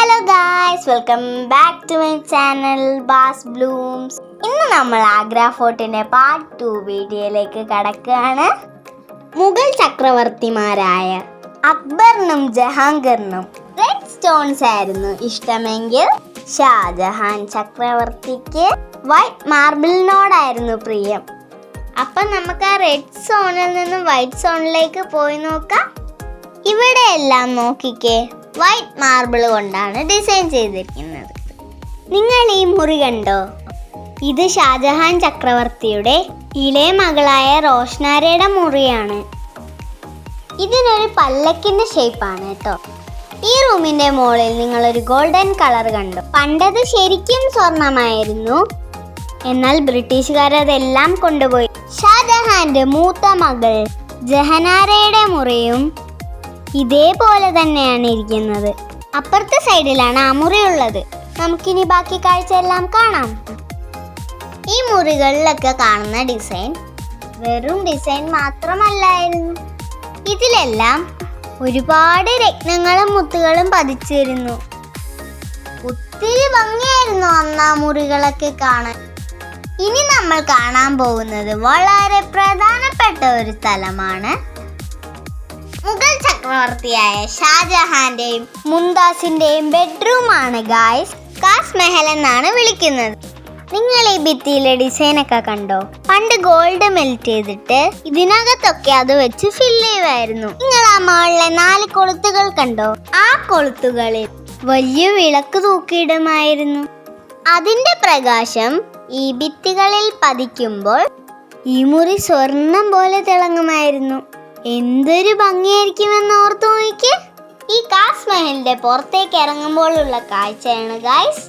Hello guys, welcome back to my channel Bass Blooms. ഇന്ന് നമ്മൾ ആഗ്ര ഫോർട്ടിൻ്റെ പാർട്ട് 2 വീഡിയോയിലേക്ക് കടക്കുകയാണ്. മുഗൾ ചക്രവർത്തിമാരായ അക്ബറിനും ജഹാംഗീറിനും റെഡ് സ്റ്റോൺസ് ആയിരുന്നു ഇഷ്ടമെങ്കിൽ ഷാജഹാൻ ചക്രവർത്തിക്ക് വൈറ്റ് മാർബിളിനോടായിരുന്നു പ്രിയം. അപ്പം നമുക്ക് ആ റെഡ് സ്റ്റോണിൽ നിന്നും വൈറ്റ് സ്റ്റോണിലേക്ക് പോയി നോക്കാം. ഇവിടെയെല്ലാം നോക്കിക്കേ, വൈറ്റ് മാർബിൾ കൊണ്ടാണ് ഡിസൈൻ ചെയ്തിരിക്കുന്നത്. നിങ്ങൾ ഈ മുറി കണ്ടോ? ഇത് ഷാജഹാൻ ചക്രവർത്തിയുടെ ഇളയ മകളായ റോഷ്നാരയുടെ മുറിയാണ്. ഇതിനൊരു പല്ലക്കിന്റെ ഷേപ്പാണ് കേട്ടോ. ഈ റൂമിന്റെ മുകളിൽ നിങ്ങളൊരു ഗോൾഡൻ കളർ കണ്ടു. പണ്ടത് ശരിക്കും സ്വർണമായിരുന്നു, എന്നാൽ ബ്രിട്ടീഷുകാർ അതെല്ലാം കൊണ്ടുപോയി. ഷാജഹാന്റെ മൂത്ത മകൾ ജഹനാരയുടെ മുറിയും ഇതേപോലെ തന്നെയാണ് ഇരിക്കുന്നത്. അപ്പുറത്തെ സൈഡിലാണ് ആ മുറിയുള്ളത്. നമുക്കിനി ബാക്കി കാഴ്ചയെല്ലാം കാണാം. ഈ മുറികളിലൊക്കെ കാണുന്ന ഡിസൈൻ വെറും ഡിസൈൻ മാത്രമല്ലായിരുന്നു. ഇതിലെല്ലാം ഒരുപാട് രത്നങ്ങളും മുത്തുകളും പതിച്ചിരുന്നു. ഒത്തിരി ഭംഗിയായിരുന്നു അന്ന് ആ മുറികളൊക്കെ കാണാൻ. ഇനി നമ്മൾ കാണാൻ പോകുന്നത് വളരെ പ്രധാനപ്പെട്ട ഒരു സ്ഥലമാണ്. മുഗൾ ചക്രവർത്തിയായ ഷാജഹാന്റെയും മുംതാസിന്റെയും ബെഡ്റൂമാണ് ഗായ്സ്. താജ് മഹൽ എന്നാണ് വിളിക്കുന്നത്. നിങ്ങൾ ഈ ഭിത്തിയിലെ ഡിസൈനൊക്കെ കണ്ടോ? പണ്ട് ഗോൾഡ് മെൽറ്റ് ചെയ്തിട്ട് ഇതിനകത്തൊക്കെ അത് വെച്ച് ഫില്ല് ചെയ്യുമായിരുന്നു. നിങ്ങൾ ആ മുകളിലെ 4 കൊളുത്തുകൾ കണ്ടോ? ആ കൊളുത്തുകളിൽ വലിയ വിളക്ക് തൂക്കിയിടുമായിരുന്നു. അതിന്റെ പ്രകാശം ഈ ഭിത്തികളിൽ പതിക്കുമ്പോൾ ഈ മുറി സ്വർണം പോലെ തിളങ്ങുമായിരുന്നു. എന്തൊരു ഭംഗിയായിരിക്കുമെന്ന് ഓർത്തു നോക്കി. ഈ താജ് മഹലിന്റെ പുറത്തേക്ക് ഇറങ്ങുമ്പോഴുള്ള കാഴ്ചയാണ് ഗായ്സ്.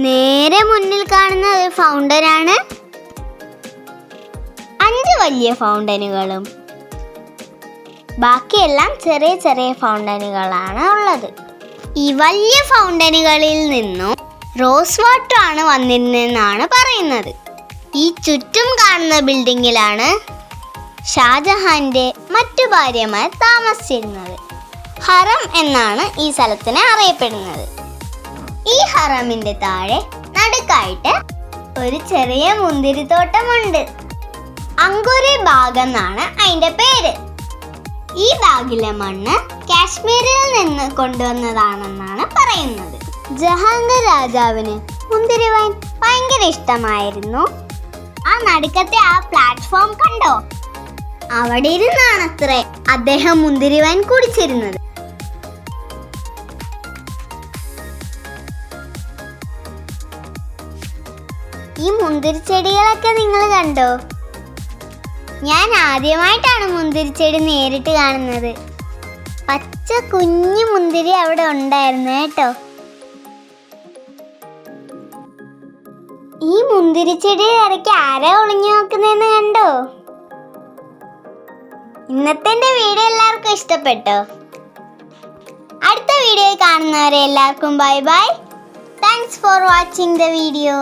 നേരെ മുന്നിൽ കാണുന്ന ഒരു ഫൗണ്ടനാണ്. 5 വലിയ ഫൗണ്ടനുകളും ബാക്കിയെല്ലാം ചെറിയ ചെറിയ ഫൗണ്ടനുകളാണ് ഉള്ളത്. ഈ വലിയ ഫൗണ്ടനുകളിൽ നിന്നും റോസ് വാട്ടർ ആണ് വന്നിരുന്നതെന്നാണ് പറയുന്നത്. ഈ ചുറ്റും കാണുന്ന ബിൽഡിങ്ങിലാണ് ഷാജഹാന്റെ മറ്റു ഭാര്യമാർ താമസിച്ചിരുന്നത്. ഹറം എന്നാണ് ഈ സ്ഥലത്തിനെ അറിയപ്പെടുന്നത്. ഈ ഹറമിന്റെ താഴെ നടുക്കായിട്ട് ഒരു ചെറിയ മുന്തിരിത്തോട്ടമുണ്ട്. അങ്കുരി ബാഗ് എന്നാണ് അതിന്റെ പേര്. ഈ ബാഗിലെ മണ്ണ് കാശ്മീരിൽ നിന്ന് കൊണ്ടുവന്നതാണെന്നാണ് പറയുന്നത്. ജഹാംഗീർ രാജാവിന് മുന്തിരി വൈൻ ഭയങ്കര ഇഷ്ടമായിരുന്നു. ആ നടുക്കത്തെ ആ പ്ലാറ്റ്ഫോം കണ്ടോ? അവിടെ ഇരുന്നാണത്രേ അദ്ദേഹം മുന്തിരി വൈൻ കുടിച്ചിരുന്നത്. ഈ മുന്തിരിച്ചെടികളൊക്കെ നിങ്ങൾ കണ്ടോ? ഞാൻ ആദ്യമായിട്ടാണ് മുന്തിരിച്ചെടി നേരിട്ട് കാണുന്നത്. പച്ച കുഞ്ഞു മുന്തിരി അവിടെ ഉണ്ടായിരുന്നു കേട്ടോ. ഈ മുന്തിരിച്ചെടിയുടെ ഇടയ്ക്ക് ആരാ ഒളിഞ്ഞു നോക്കുന്നതെന്ന് കണ്ടോ? ഇന്നത്തെ വീഡിയോ എല്ലാവർക്കും ഇഷ്ടപ്പെട്ടോ? അടുത്ത വീഡിയോ കാണുന്നവരെ എല്ലാവർക്കും bye bye. Thanks for watching the video.